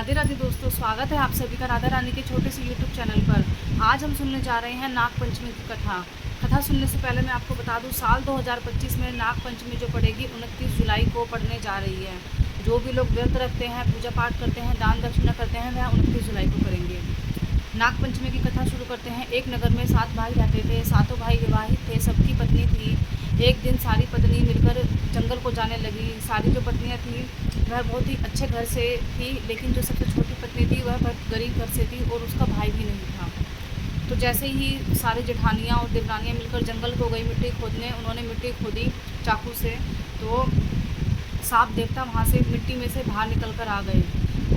राधे राधे दोस्तों, स्वागत है आप सभी का राधा रानी के छोटे से यूट्यूब चैनल पर। आज हम सुनने जा रहे हैं नाग पंचमी की कथा सुनने से पहले मैं आपको बता दूं, साल 2025 में नाग पंचमी जो पड़ेगी 29 जुलाई को पड़ने जा रही है। जो भी लोग व्रत रखते हैं, पूजा पाठ करते हैं, दान दक्षिणा करते हैं, वह 29 जुलाई को करेंगे। नाग पंचमी की कथा शुरू करते हैं। एक नगर में 7 भाई रहते थे। सातों भाई विवाहित थे, सबकी पत्नी थी। एक दिन सारी पत्नी मिलकर जंगल को जाने लगी। सारी जो पत्नियां थी वह बहुत ही अच्छे घर से थी, लेकिन जो सबसे छोटी पत्नी थी वह बहुत गरीब घर से थी और उसका भाई भी नहीं था। तो जैसे ही सारी जेठानियाँ और देवरानियाँ मिलकर जंगल को गई मिट्टी खोदने, उन्होंने मिट्टी खोदी चाकू से, तो सांप देवता वहाँ से मिट्टी में से बाहर निकल कर आ गए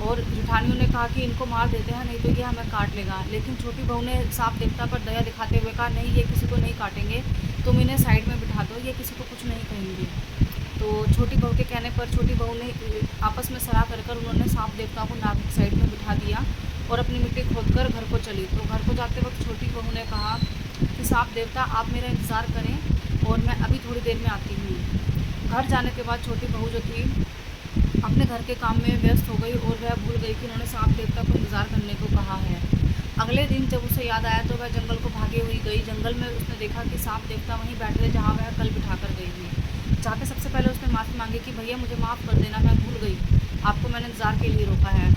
और जेठानियों ने कहा कि इनको मार देते हैं, नहीं तो ये हमें काट लेगा। लेकिन छोटी बहू ने सांप देवता पर दया दिखाते हुए कहा, नहीं, ये किसी को नहीं काटेंगे, तुम इन्हें साइड में बिठा दो, ये किसी को कुछ नहीं कहेंगे। तो छोटी बहू के कहने पर छोटी बहू ने आपस में सलाह कर उन्होंने सांप देवता को नाग की साइड में बिठा दिया और अपनी मिट्टी खोदकर घर को चली। तो घर को जाते वक्त छोटी बहू ने कहा कि सांप देवता, आप मेरा इंतज़ार करें और मैं अभी थोड़ी देर में आती हूँ। घर जाने के बाद छोटी बहू जो थी अपने घर के काम में व्यस्त हो गई और वह भूल गई कि उन्होंने सांप देवता को इंतज़ार करने को कहा है। अगले दिन जब उसे याद आया तो वह जंगल को भागे हुई गई। जंगल में उसने देखा कि सांप देवता वहीं बैठे थे जहाँ वह कल बिठा कर गई थी। जाके सबसे पहले उसने माफ़ी मांगी कि भैया मुझे माफ़ कर देना, मैं भूल गई, आपको मैंने इंतज़ार के लिए रोका है।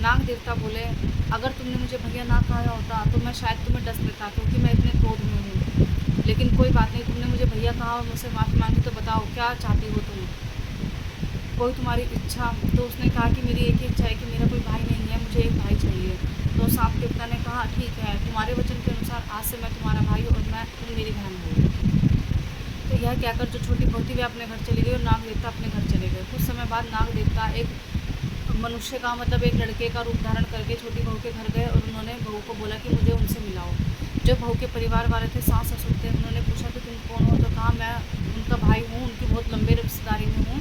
नाग देवता बोले, अगर तुमने मुझे भैया ना कहा होता तो मैं शायद तुम्हें डस लेता, क्योंकि मैं इतने क्रोध में हूँ। लेकिन कोई बात नहीं, तुमने मुझे भैया कहा और मुझसे माफ़ी मांगी, तो बताओ क्या चाहती हो तुम, कोई तुम्हारी इच्छा? तो उसने कहा कि मेरी एक ही इच्छा है कि मेरा कोई भाई नहीं है, मुझे एक भाई चाहिए। तो सांप देवता ने कहा, ठीक है, तुम्हारे वचन के अनुसार आज से मैं तुम्हारा भाई और तुम मेरी बहन हो। तो यह कहकर जो छोटी बहू थी वह अपने घर चली गई और नाग देवता अपने घर चले गए। कुछ समय बाद नाग देवता एक मनुष्य का एक लड़के का रूप धारण करके छोटी बहू के घर गए और उन्होंने बहू को बोला कि मुझे उनसे मिलाओ। जो बहू के परिवार वाले थे, सास ससुर थे, उन्होंने पूछा कि तुम कौन हो? तो कहा, मैं उनका भाई हूँ, उनकी बहुत लंबे रिश्तेदारी में हूँ,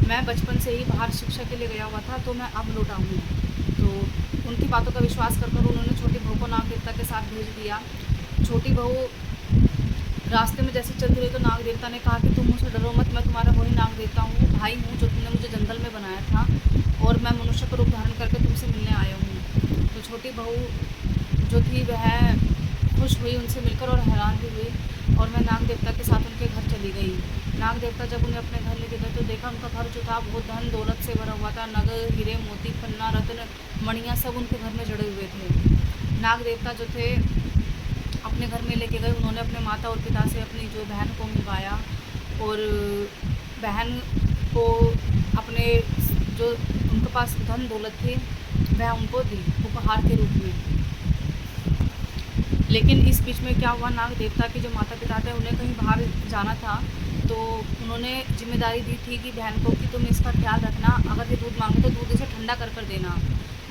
मैं बचपन से ही बाहर शिक्षा के लिए गया हुआ था, तो मैं अब लौटा हूँ। तो उनकी बातों का विश्वास कर उन्होंने छोटी बहू को नाग देवता के साथ भेज दिया। छोटी बहू रास्ते में जैसे चलती रही तो नाग देवता ने कहा कि तुम मुझसे डरो मत, मैं तुम्हारा वही नाग देवता हूँ, भाई हूँ, जो तुमने मुझे जंगल में बनाया था और मैं मनुष्य का रूप धारण करके तुमसे मिलने आया हूँ। तो छोटी बहू जो थी वह खुश हुई उनसे मिलकर और हैरान भी हुई और मैं नाग देवता के साथ उनके घर चली गई। नाग देवता जब उन्हें अपने घर लेके गए तो देखा उनका घर जो था बहुत धन दौलत से भरा हुआ था। नगर, हीरे, मोती, पन्ना, रत्न, मणियाँ सब उनके घर में जड़े हुए थे। नाग देवता जो थे अपने घर में लेके गए, उन्होंने अपने माता और पिता से अपनी जो बहन को मिलवाया और बहन को अपने जो उनके पास धन दौलत थी वह उनको दी उपहार के रूप में। लेकिन इस बीच में क्या हुआ, नाग देवता के जो माता पिता थे उन्हें कहीं बाहर जाना था, तो उन्होंने जिम्मेदारी दी थी कि बहन को कि तुम इसका ख्याल रखना, अगर ये दूध मांगे तो दूध इसे ठंडा कर देना।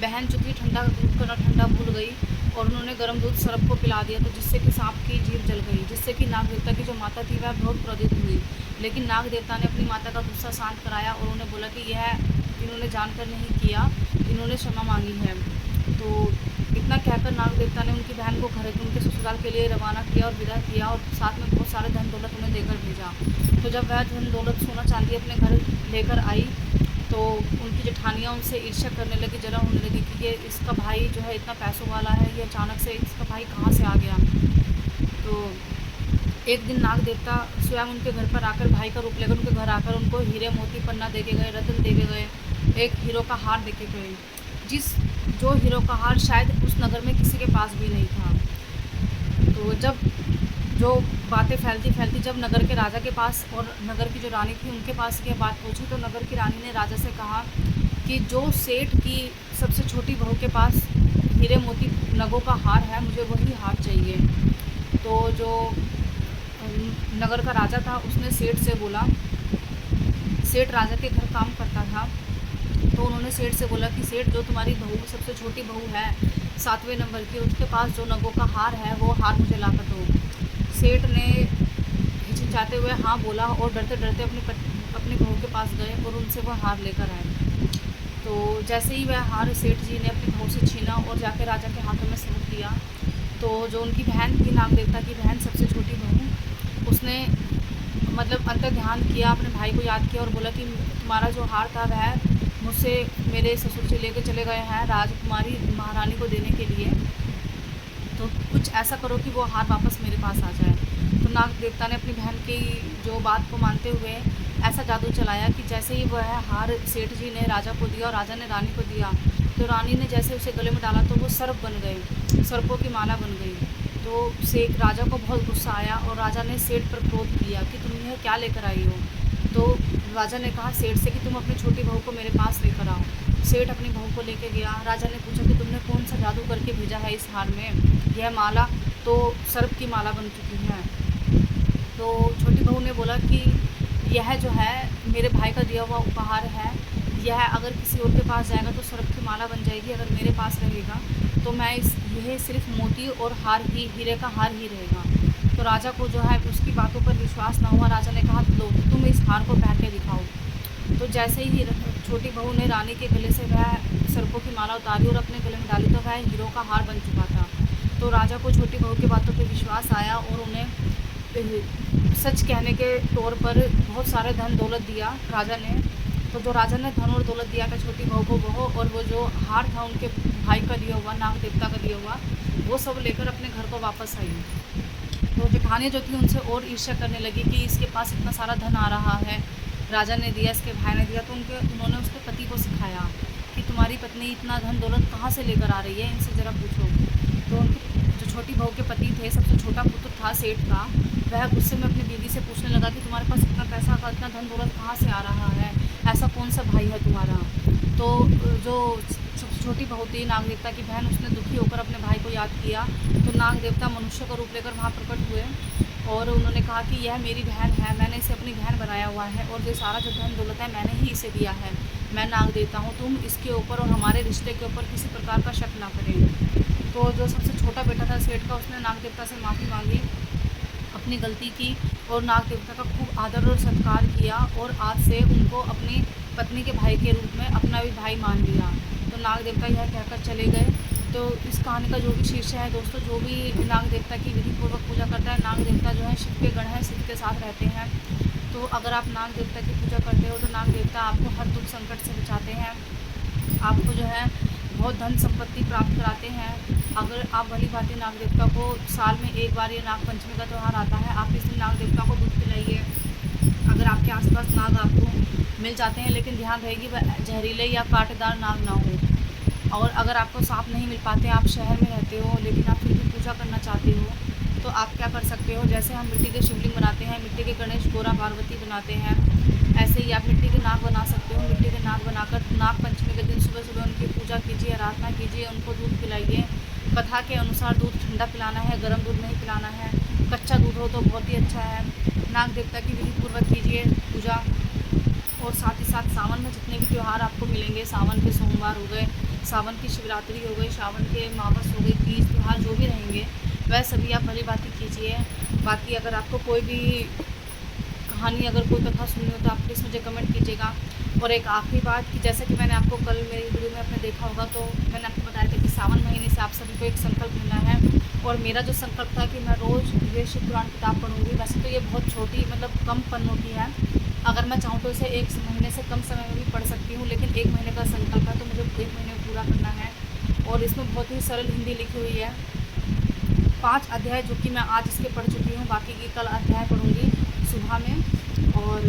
बहन जो थी ठंडा दूध करना ठंडा भूल गई और उन्होंने गर्म दूध सर्प को पिला दिया, तो जिससे कि सांप की जीभ जल गई, जिससे कि नाग देवता की जो माता थी वह बहुत क्रोधित हुई। लेकिन नाग देवता ने अपनी माता का गुस्सा शांत कराया और उन्हें बोला कि यह इन्होंने जानकर नहीं किया, इन्होंने क्षमा मांगी है। तो इतना कहकर नाग देवता ने उनकी बहन को घर उनके ससुराल के लिए रवाना किया और विदा किया और साथ में बहुत सारे धन दौलत उन्हें देकर भेजा। तो जब वह धन दौलत सोना चांदी अपने घर लेकर आई तो उनकी जेठानियाँ उनसे ईर्ष्या करने लगी, जलन होने लगी कि ये इसका भाई जो है इतना पैसों वाला है, ये अचानक से इसका भाई कहाँ से आ गया। तो एक दिन नाग देवता स्वयं उनके घर पर आकर भाई का रूप लेकर उनके घर आकर उनको हीरे, मोती, पन्ना दे के गए, रत्न दे के गए, एक हीरो का हार दे के गए, जो हीरो का हार शायद उस नगर में किसी के पास भी नहीं था। तो जब जो बातें फैलती जब नगर के राजा के पास और नगर की जो रानी थी उनके पास ये बात पहुंची, तो नगर की रानी ने राजा से कहा कि जो सेठ की सबसे छोटी बहू के पास हीरे मोती नगों का हार है, मुझे वही हार चाहिए। तो जो नगर का राजा था उसने सेठ से बोला, सेठ राजा के घर काम करता था, तो उन्होंने सेठ से बोला कि सेठ, जो तुम्हारी बहू सबसे छोटी बहू है 7वें नंबर की, उसके पास जो नगों का हार है वो हार मुझे लाकर दो। सेठ ने हिचकिचाते हुए हाँ बोला और डरते डरते अपनी बहू के पास गए और उनसे वह हार लेकर आए। तो जैसे ही वह हार सेठ जी ने अपनी बहू से छीना और जाकर राजा के हाथों में सौंप दिया, तो जो उनकी बहन थी, नाग देवता की बहन, सबसे छोटी बहू, उसने अंतर ध्यान किया, अपने भाई को याद किया और बोला कि तुम्हारा जो हार था वह मुझसे मेरे ससुर जी लेके चले गए हैं राजकुमारी महारानी को देने के लिए, तो कुछ ऐसा करो कि वो हार वापस मेरे पास आ जाए। तो नाग देवता ने अपनी बहन की जो बात को मानते हुए ऐसा जादू चलाया कि जैसे ही वह हार सेठ जी ने राजा को दिया और राजा ने रानी को दिया, तो रानी ने जैसे उसे गले में डाला तो वो सर्प बन गए, सर्पों की माला बन गई। तो सेठ राजा को बहुत गुस्सा आया और राजा ने सेठ पर क्रोध किया कि तुम यह क्या लेकर आई हो। तो राजा ने कहा सेठ से कि तुम अपनी छोटी बहू को मेरे पास लेकर आओ। सेठ अपनी बहू को लेकर गया। राजा ने पूछा कि तुमने कौन सा जादू करके भेजा है इस हार में, यह माला तो सर्प की माला बन चुकी है। तो छोटी बहू ने बोला कि यह जो है मेरे भाई का दिया हुआ उपहार है, यह अगर किसी और के पास जाएगा तो सर्प की माला बन जाएगी, अगर मेरे पास रहेगा तो मैं यह सिर्फ मोती और हार ही, हीरे का हार ही रहेगा। तो राजा को जो है उसकी बातों पर विश्वास ना हुआ। राजा ने कहा लो तुम इस हार को पहन के दिखाओ। तो जैसे ही छोटी बहू ने रानी के गले से वह सर्पों की माला उतारी और अपने गले में डाली तो वह हीरों का हार बन चुका था। तो राजा को छोटी बहू की बातों पर विश्वास आया और उन्हें सच कहने के तौर पर बहुत सारे धन दौलत दिया राजा ने। तो जो राजा ने धन और दौलत दिया था छोटी बहू को, वह और वो जो हार था उनके भाई का दिया हुआ, नाग देवता का दिया हुआ, वो सब लेकर अपने घर को वापस आई। तो जेठानी जो थी उनसे और ईर्ष्या करने लगी कि इसके पास इतना सारा धन आ रहा है, राजा ने दिया, इसके भाई ने दिया। तो उन्होंने उसके पति को सिखाया कि तुम्हारी पत्नी इतना धन दौलत कहाँ से लेकर आ रही है, इनसे ज़रा पूछो। तो उनके जो छोटी बहू के पति थे, सबसे छोटा पुत्र था सेठ का, वह गुस्से में अपनी बीवी से पूछने लगा कि तुम्हारे पास इतना पैसा का, इतना धन दौलत कहाँ से आ रहा है, ऐसा कौन सा भाई है तुम्हारा। तो जो छोटी बहू थी नाग देवता की बहन, उसने दुखी होकर अपने भाई को याद किया। तो नाग देवता मनुष्य का रूप लेकर वहाँ प्रकट हुए और उन्होंने कहा कि यह मेरी बहन है, मैंने इसे अपनी बहन बनाया हुआ है और ये सारा जो धन दौलत है मैंने ही इसे दिया है, मैं नाग देवता हूँ, तुम इसके ऊपर और हमारे रिश्ते के ऊपर किसी प्रकार का शक ना करें। तो जो सबसे छोटा बेटा था सेठ का, उसने नाग देवता से माफ़ी मांगी, अपनी गलती की और नाग देवता का खूब आदर और सत्कार किया और आज से उनको अपनी पत्नी के भाई के रूप में अपना भी भाई मान लिया। तो नाग देवता यह कहकर चले गए। तो इस कहानी का जो भी शीर्षक है दोस्तों, जो भी नाग देवता की विधिपूर्वक पूजा करता है, नाग देवता जो है शिव के गण हैं, शिव के साथ रहते हैं। तो अगर आप नाग देवता की पूजा करते हो तो नाग देवता आपको हर दुख संकट से बचाते हैं, आपको जो है बहुत धन संपत्ति प्राप्त कराते हैं। अगर आप भली भांति नाग देवता को साल में एक बार, ये नाग पंचमी का त्यौहार आता है, आप इस दिन नाग देवता को दूध पिलाइए। अगर आपके आसपास नाग आपको मिल जाते हैं, लेकिन ध्यान रहेगी वह जहरीले या कांटेदार नाग ना हो। और अगर आपको सांप नहीं मिल पाते, आप शहर में रहते हो लेकिन आप फिर भी पूजा करना चाहते हो, तो आप क्या कर सकते हो, जैसे हम मिट्टी के शिवलिंग बनाते हैं, मिट्टी के गणेश गौरा पार्वती बनाते हैं, ऐसे ही आप मिट्टी के नाग बना सकते हो। मिट्टी के नाग बनाकर नाग पंचमी के दिन सुबह सुबह उनकी पूजा कीजिए, आराधना कीजिए, उनको दूध पिलाइए। कथा के अनुसार दूध ठंडा पिलाना है, गर्म दूध नहीं पिलाना है, कच्चा दूध हो तो बहुत ही अच्छा है। नाग देवता की विधिपूर्वक कीजिए पूजा। और साथ ही साथ सावन में जितने भी त्यौहार आपको मिलेंगे, सावन के सोमवार हो गए, सावन की शिवरात्रि हो गई, सावन के अमावस हो गई, तीज त्यौहार जो भी रहेंगे वह सभी आप भली भांति कीजिए। बाकी अगर आपको कोई भी कहानी, अगर कोई कथा सुननी हो तो आप प्लीज़ मुझे कमेंट कीजिएगा। और एक आखिरी बात कि जैसे कि मैंने आपको कल मेरी वीडियो में आपने देखा होगा, तो मैंने आपको बताया था कि सावन महीने से आप सभी को एक संकल्प लेना है। और मेरा जो संकल्प था कि मैं रोज़ ये शिव पुराण किताब पढ़ूँगी। वैसे तो ये बहुत छोटी, मतलब कम पन्नों की है, अगर मैं चाहूँ तो इसे एक महीने से कम समय में भी पढ़ सकती हूँ, लेकिन एक महीने का संकल्प है तो मुझे एक महीने में पूरा करना है। और इसमें बहुत ही सरल हिंदी लिखी हुई है, 5 अध्याय जो कि मैं आज इसके पढ़ चुकी हूँ, बाकी की कल अध्याय पढ़ूँगी सुबह में। और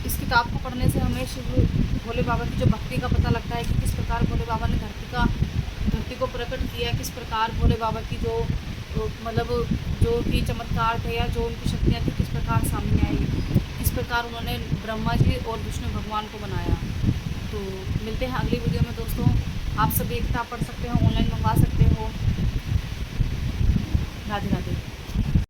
इस किताब को पढ़ने से हमें शिव भोले बाबा की जो भक्ति का पता लगता है कि किस प्रकार भोले बाबा ने धरती को प्रकट किया, किस प्रकार भोले बाबा की जो मतलब जो भी चमत्कार थे या जो उनकी शक्तियाँ थी किस प्रकार सामने आई, किस प्रकार उन्होंने ब्रह्मा जी और विष्णु भगवान को बनाया। तो मिलते हैं अगली वीडियो में दोस्तों। आप सभी किताब पढ़ सकते हो, ऑनलाइन मंगवा सकते हो। राधे राधे।